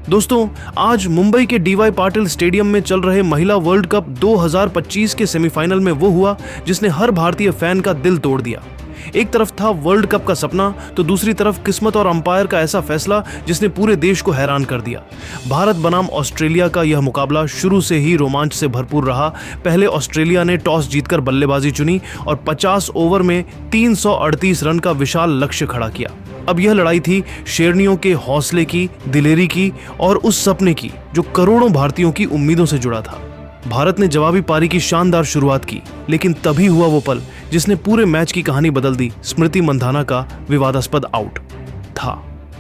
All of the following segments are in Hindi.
दोस्तों, आज मुंबई के डीवाई पाटिल स्टेडियम में चल रहे महिला वर्ल्ड कप 2025 के सेमीफाइनल में वो हुआ जिसने हर भारतीय फैन का दिल तोड़ दिया। एक तरफ था वर्ल्ड कप का सपना, तो दूसरी तरफ किस्मत और अंपायर का ऐसा फैसला जिसने पूरे देश को हैरान कर दिया। भारत बनाम ऑस्ट्रेलिया का यह मुकाबला शुरू से ही रोमांच से भरपूर रहा। पहले ऑस्ट्रेलिया ने टॉस जीतकर बल्लेबाजी चुनी और 50 ओवर में 338 रन का विशाल लक्ष्य खड़ा किया। अब यह लड़ाई थी शेरनियों के हौसले की, दिलेरी की और उस सपने की जो करोड़ों भारतीयों की उम्मीदों से जुड़ा था। भारत ने जवाबी पारी की शानदार शुरुआत की, लेकिन तभी हुआ वो पल जिसने पूरे मैच की कहानी बदल दी। स्मृति मंधाना का विवादास्पद आउट था।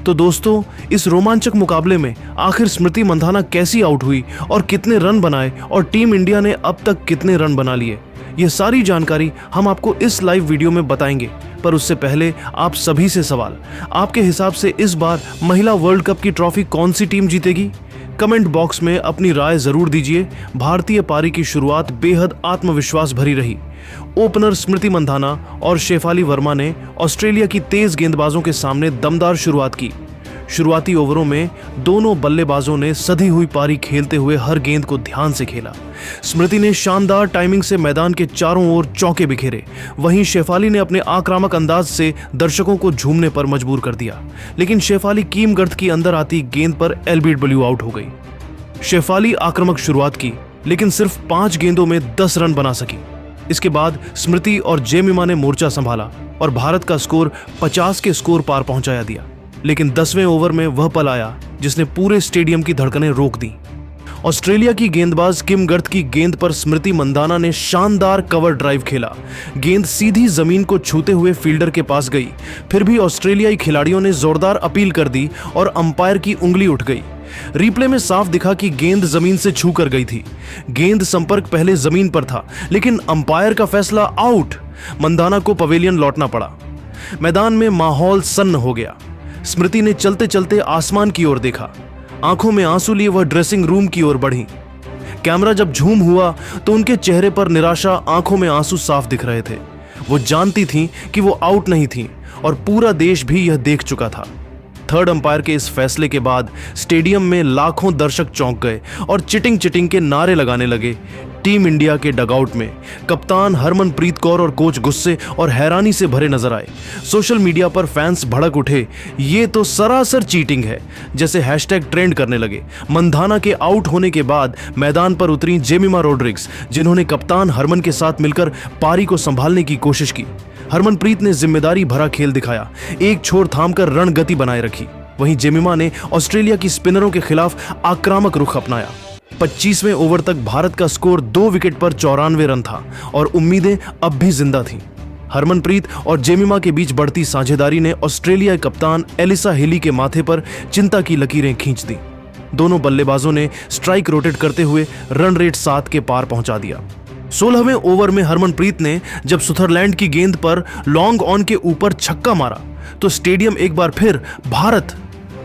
तो दोस्तों, इस रोमांचक मुकाबले में आखिर स्मृति मंधाना कैसी आउट हुई और कितने रन बनाए और टीम इंडिया ने अब तक कितने रन बना लिए, ये सारी जानकारी हम आपको इस लाइव वीडियो में बताएंगे। पर उससे पहले आप सभी से सवाल, आपके हिसाब से इस बार महिला वर्ल्ड कप की ट्रॉफी कौन सी टीम जीतेगी? कमेंट बॉक्स में अपनी राय जरूर दीजिए। भारतीय पारी की शुरुआत बेहद आत्मविश्वास भरी रही। ओपनर स्मृति मंधाना और शेफाली वर्मा ने ऑस्ट्रेलिया की तेज गेंदबाजों के सामने दमदार शुरुआत की। शुरुआती ओवरों में दोनों बल्लेबाजों ने सधी हुई पारी खेलते हुए हर गेंद को ध्यान से खेला। स्मृति ने शानदार टाइमिंग से मैदान के चारों ओर चौके बिखेरे, वहीं शेफाली ने अपने आक्रामक अंदाज से दर्शकों को झूमने पर मजबूर कर दिया। लेकिन शेफाली कीम गर्त की अंदर आती गेंद पर एलबीडब्ल्यू आउट हो गई। शेफाली आक्रामक शुरुआत की, लेकिन सिर्फ 5 गेंदों में 10 रन बना सकी। इसके बाद स्मृति और जेमिमा ने मोर्चा संभाला और भारत का स्कोर 50 के स्कोर पार पहुंचाया दिया। लेकिन 10वें ओवर में वह पल आया जिसने पूरे स्टेडियम की धड़कनें रोक दी। ऑस्ट्रेलिया की गेंदबाज किम गर्थ की गेंद पर स्मृति मंधाना ने शानदार कवर ड्राइव खेला। गेंद सीधी जमीन को छूते हुए फील्डर के पास गई। फिर भी ऑस्ट्रेलियाई खिलाड़ियों ने जोरदार अपील कर दी और अंपायर की उंगली उठ गई। रिप्ले में साफ दिखा कि गेंद जमीन से छू कर गई थी। गेंद संपर्क पहले जमीन पर था, लेकिन अंपायर का फैसला आउट। मंधाना को पवेलियन लौटना पड़ा। मैदान में माहौल सन्न हो गया। स्मृति ने चलते चलते आसमान की ओर देखा। आंखों में आंसू लिए वह ड्रेसिंग रूम की ओर बढ़ी। कैमरा जब झूम हुआ तो उनके चेहरे पर निराशा, आंखों में आंसू साफ दिख रहे थे। वो जानती थीं कि वो आउट नहीं थीं और पूरा देश भी यह देख चुका था। थर्ड अंपायर के इस फैसले के बाद स्टेडियम में लाखों दर्शक चौंक गए और चिटिंग चिटिंग के नारे लगाने लगे। टीम इंडिया के डगआउट में कप्तान हरमनप्रीत कौर और कोच गुस्से और हैरानी से भरे नजर आए। सोशल मीडिया पर फैंस भड़क उठे, ये तो सरासर चीटिंग है जैसे हैशटैग ट्रेंड करने लगे। मंधाना के आउट होने के बाद मैदान पर उतरी जेमिमा रोड्रिग्स, जिन्होंने कप्तान हरमन के साथ मिलकर पारी को संभालने की कोशिश की। हरमनप्रीत ने जिम्मेदारी भरा खेल दिखाया, एक छोर थामकर रणगति बनाए रखी। वहीं जेमिमा ने ऑस्ट्रेलिया की स्पिनरों के खिलाफ आक्रामक रुख अपनाया। 25वें ओवर तक भारत का स्कोर 2 विकेट पर 94 रन था और उम्मीदें अब भी जिंदा थीं। हरमनप्रीत और जेमिमा के बीच बढ़ती साझेदारी ने ऑस्ट्रेलियाई कप्तान एलिसा हेली के माथे पर चिंता की लकीरें खींच दी। दोनों बल्लेबाजों ने स्ट्राइक रोटेट करते हुए रन रेट 7 के पार पहुंचा दिया। 16वें ओवर में हरमनप्रीत ने जब सुथरलैंड की गेंद पर लॉन्ग ऑन के ऊपर छक्का मारा तो स्टेडियम एक बार फिर भारत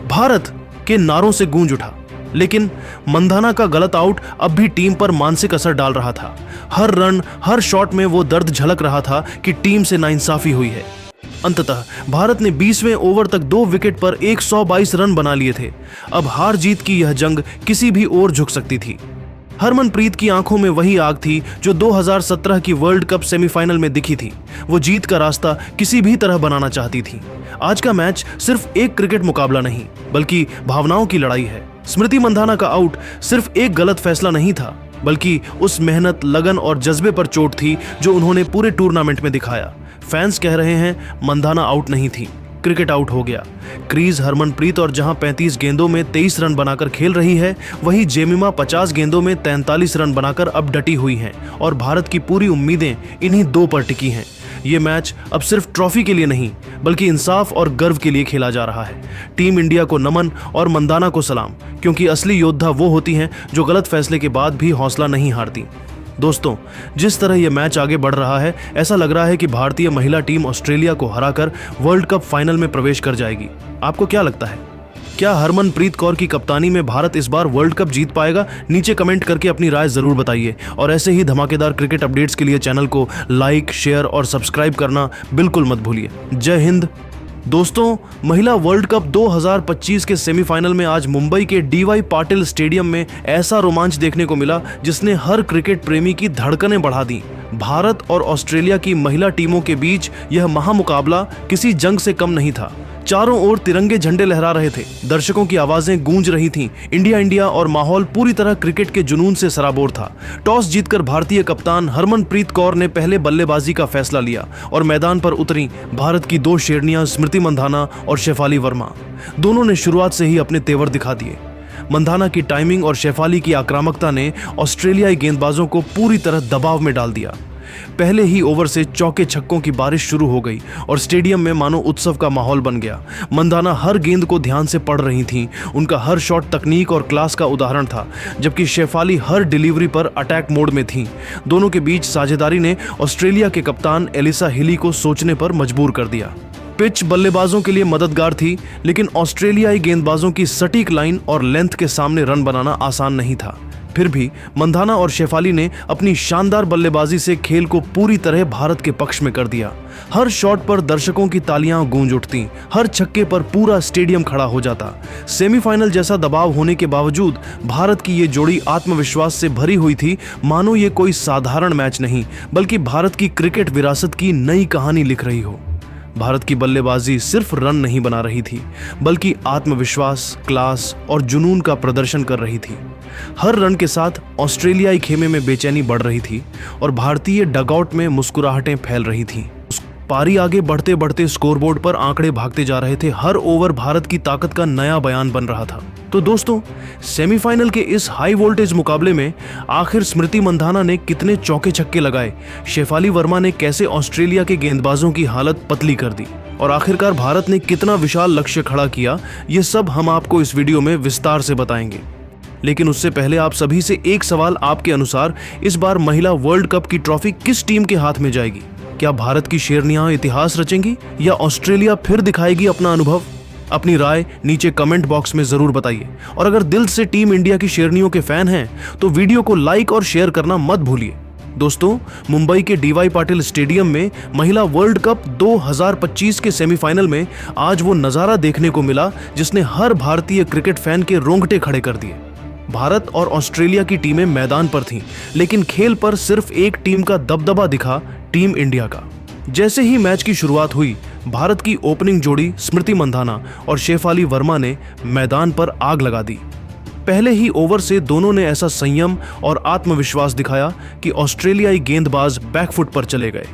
भारत के नारों से गूंज उठा। लेकिन मंधाना का गलत आउट अब भी टीम पर मानसिक असर डाल रहा था। हर रन, हर शॉट में वो दर्द झलक रहा था कि टीम से नाइंसाफी हुई है। अंततः भारत ने 20वें ओवर तक 2 विकेट पर 122 रन बना लिए थे। अब हार जीत की यह जंग किसी भी ओर झुक सकती थी। हरमनप्रीत की आंखों में वही आग थी जो 2017 की वर्ल्ड कप सेमीफाइनल में दिखी थी। वो जीत का रास्ता किसी भी तरह बनाना चाहती थी। आज का मैच सिर्फ एक क्रिकेट मुकाबला नहीं, बल्कि भावनाओं की लड़ाई है। स्मृति मंधाना का आउट सिर्फ एक गलत फैसला नहीं था, बल्कि उस मेहनत, लगन और जज्बे पर चोट थी जो उन्होंने पूरे टूर्नामेंट में दिखाया। फैंस कह रहे हैं मंधाना आउट नहीं थी, क्रिकेट आउट हो गया। क्रीज हरमनप्रीत और जहां 35 गेंदों में 23 रन बनाकर खेल रही है, वहीं जेमिमा 50 गेंदों में 43 रन बनाकर अब डटी हुई हैं और भारत की पूरी उम्मीदें इन्हीं 2 पर टिकी हैं। ये मैच अब सिर्फ ट्रॉफी के लिए नहीं, बल्कि इंसाफ और गर्व के लिए खेला जा रहा है। टीम इंडिया को नमन और मंधाना को सलाम, क्योंकि असली योद्धा वो होती हैं जो गलत फैसले के बाद भी हौसला नहीं हारती। दोस्तों, जिस तरह यह मैच आगे बढ़ रहा है, ऐसा लग रहा है कि भारतीय महिला टीम ऑस्ट्रेलिया को हराकर वर्ल्ड कप फाइनल में प्रवेश कर जाएगी। आपको क्या लगता है? क्या हरमनप्रीत कौर की कप्तानी में भारत इस बार वर्ल्ड कप जीत पाएगा? नीचे कमेंट करके अपनी राय जरूर बताइए और ऐसे ही धमाकेदार क्रिकेट अपडेट्स के लिए चैनल को लाइक, शेयर और सब्सक्राइब करना बिल्कुल मत भूलिए। जय हिंद, दोस्तों, महिला वर्ल्ड कप 2025 के सेमीफाइनल में आज मुंबई के डीवाई पाटिल स्टेडियम में ऐसा रोमांच देखने को मिला जिसने हर क्रिकेट प्रेमी की धड़कनें बढ़ा दी। भारत और ऑस्ट्रेलिया की महिला टीमों के बीच यह महामुकाबला किसी जंग से कम नहीं था। चारों ओर तिरंगे झंडे लहरा रहे थे, दर्शकों की आवाजें गूंज रही थीं, इंडिया इंडिया और माहौल पूरी तरह क्रिकेट के जुनून से सराबोर था। टॉस जीतकर भारतीय कप्तान हरमनप्रीत कौर ने पहले बल्लेबाजी का फैसला लिया और मैदान पर उतरी भारत की दो शेरनियां स्मृति मंधाना और शेफाली वर्मा। दोनों ने शुरुआत से ही अपने तेवर दिखा दिए। मंधाना की टाइमिंग और शेफाली की आक्रामकता ने ऑस्ट्रेलियाई गेंदबाजों को पूरी तरह दबाव में डाल दिया। पहले ही ओवर से चौके छक्कों की बारिश शुरू हो गई और स्टेडियम में मानो उत्सव का माहौल बन गया। मंधाना हर गेंद को ध्यान से पढ़ रही थीं, उनका हर शॉट तकनीक और क्लास का उदाहरण था, जबकि शेफाली हर डिलीवरी पर अटैक मोड में थीं। दोनों के बीच साझेदारी ने ऑस्ट्रेलिया के कप्तान एलिसा हिली को सोचने पर मजबूर कर दिया। पिच बल्लेबाजों के लिए मददगार थी, लेकिन ऑस्ट्रेलियाई गेंदबाजों की सटीक लाइन और लेंथ के सामने रन बनाना आसान नहीं था। फिर भी मंधाना और शेफाली ने अपनी शानदार बल्लेबाजी से खेल को पूरी तरह भारत के पक्ष में कर दिया। हर शॉट पर दर्शकों की तालियां गूंज उठती, हर छक्के पर पूरा स्टेडियम खड़ा हो जाता। सेमीफाइनल जैसा दबाव होने के बावजूद भारत की ये जोड़ी आत्मविश्वास से भरी हुई थी, मानो ये कोई साधारण मैच नहीं बल्कि भारत की क्रिकेट विरासत की नई कहानी लिख रही हो। भारत की बल्लेबाजी सिर्फ रन नहीं बना रही थी, बल्कि आत्मविश्वास, क्लास और जुनून का प्रदर्शन कर रही थी। हर रन के साथ ऑस्ट्रेलियाई खेमे में बेचैनी बढ़ रही थी और भारतीय डगआउट में मुस्कुराहटें फैल रही थीं। पारी आगे बढ़ते बढ़ते स्कोरबोर्ड पर आंकड़े भागते जा रहे थे। हर ओवर भारत की ताकत का नया बयान बन रहा था। तो दोस्तों, सेमीफाइनल के इस हाई वोल्टेज मुकाबले में आखिर स्मृति मंधाना ने कितने चौके छक्के लगाए, शेफाली वर्मा ने कैसे ऑस्ट्रेलिया के गेंदबाजों की हालत पतली कर दी और आखिरकार भारत ने कितना विशाल लक्ष्य खड़ा किया, ये सब हम आपको इस वीडियो में विस्तार से बताएंगे। लेकिन उससे पहले आप सभी से एक सवाल, आपके अनुसार इस बार महिला वर्ल्ड कप की ट्रॉफी किस टीम के हाथ में जाएगी? क्या भारत की शेरनियां इतिहास रचेंगी या ऑस्ट्रेलिया फिर दिखाएगी अपना अनुभव? अपनी राय नीचे कमेंट बॉक्स में जरूर बताइए और अगर दिल से टीम इंडिया की शेरनियों के फैन हैं तो वीडियो को लाइक और शेयर करना मत भूलिए। दोस्तों, मुंबई के डीवाई पाटिल स्टेडियम में महिला वर्ल्ड कप 2025 के सेमीफाइनल में आज वो नजारा देखने को मिला जिसने हर भारतीय क्रिकेट फैन के रोंगटे खड़े कर दिए। भारत और ऑस्ट्रेलिया की टीमें मैदान पर थीं, लेकिन खेल पर सिर्फ एक टीम का दबदबा दिखा, टीम इंडिया का। जैसे ही मैच की शुरुआत हुई, भारत की ओपनिंग जोड़ी स्मृति मंधाना और शेफाली वर्मा ने मैदान पर आग लगा दी। पहले ही ओवर से दोनों ने ऐसा संयम और आत्मविश्वास दिखाया कि ऑस्ट्रेलियाई गेंदबाज बैकफुट पर चले गए।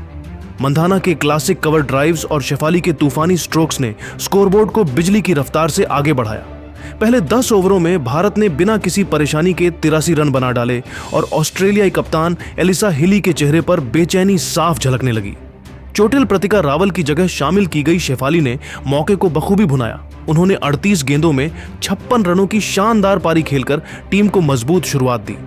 मंधाना के क्लासिक कवर ड्राइव्स और शेफाली के तूफानी स्ट्रोक्स ने स्कोरबोर्ड को बिजली की रफ्तार से आगे बढ़ाया। पहले 10 ओवरों में भारत ने बिना किसी परेशानी के 83 रन बना डाले और ऑस्ट्रेलियाई कप्तान एलिसा हिली के चेहरे पर बेचैनी साफ झलकने लगी। चोटिल प्रतिका रावल की जगह शामिल की गई शेफाली ने मौके को बखूबी भुनाया। उन्होंने 38 गेंदों में 56 रनों की शानदार पारी खेलकर टीम को मजबूत शुरुआत दी।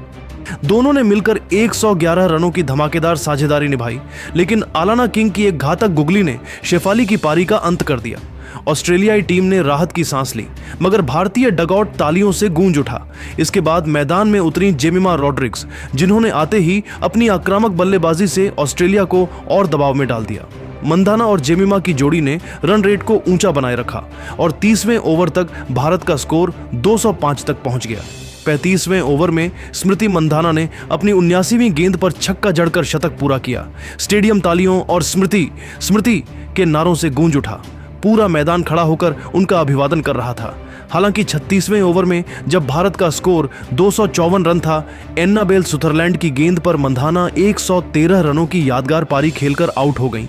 दोनों ने मिलकर 111 रनों की धमाकेदार साझेदारी निभाई, लेकिन आलाना किंग की एक घातक गुगली ने शेफाली की पारी का अंत कर दिया। ऑस्ट्रेलियाई टीम ने राहत की सांस ली, मगर भारतीय डगआउट तालियों से गूंज उठा। इसके बाद मैदान में उतरी जेमिमा रॉड्रिग्स, जिन्होंने आते ही अपनी आक्रामक बल्लेबाजी से ऑस्ट्रेलिया को और दबाव में डाल दिया। मंधाना और जेमिमा की जोड़ी ने रन रेट को ऊंचा बनाए रखा और 30वें ओवर तक भारत का स्कोर 205 तक पहुंच गया। 35वें ओवर में स्मृति मंधाना ने अपनी 79वीं गेंद पर छक्का जड़कर शतक पूरा किया। स्टेडियम तालियों और स्मृति के नारों से गूंज उठा। पूरा मैदान खड़ा होकर उनका अभिवादन कर रहा था। हालांकि 36वें ओवर में जब भारत का स्कोर 254 रन था, एन्नाबेल सुथरलैंड की गेंद पर मंधाना 113 रनों की यादगार पारी खेलकर आउट हो गईं।